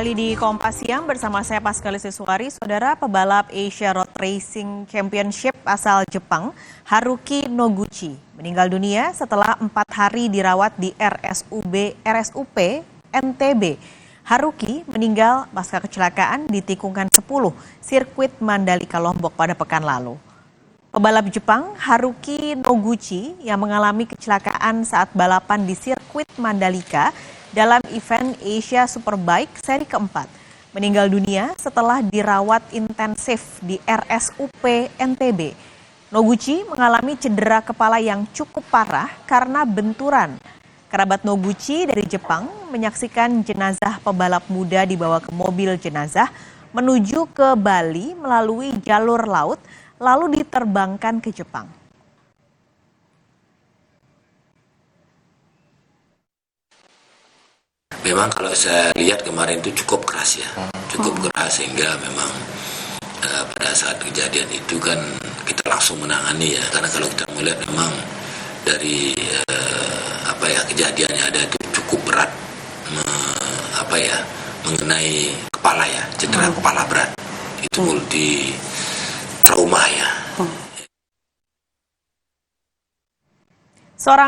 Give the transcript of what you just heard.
kembali di Kompas Siang bersama saya Pascalis Suwari. Saudara, pebalap Asia Road Racing Championship asal Jepang, Haruki Noguchi, meninggal dunia setelah 4 hari dirawat di RSUP NTB. Haruki meninggal pasca kecelakaan di tikungan 10 sirkuit Mandalika Lombok pada pekan lalu. Pebalap Jepang Haruki Noguchi yang mengalami kecelakaan saat balapan di sirkuit Mandalika dalam event Asia Superbike seri keempat meninggal dunia setelah dirawat intensif di RSUP NTB. Noguchi mengalami cedera kepala yang cukup parah karena benturan. Kerabat Noguchi dari Jepang menyaksikan jenazah pebalap muda dibawa ke mobil jenazah menuju ke Bali melalui jalur laut lalu diterbangkan ke Jepang. Memang kalau saya lihat kemarin itu cukup keras ya, cukup keras sehingga memang pada saat kejadian itu kan kita langsung menangani ya, karena kalau kita melihat memang dari kejadiannya ada itu cukup berat, mengenai kepala ya, cedera kepala berat, itu multi trauma ya. Seorang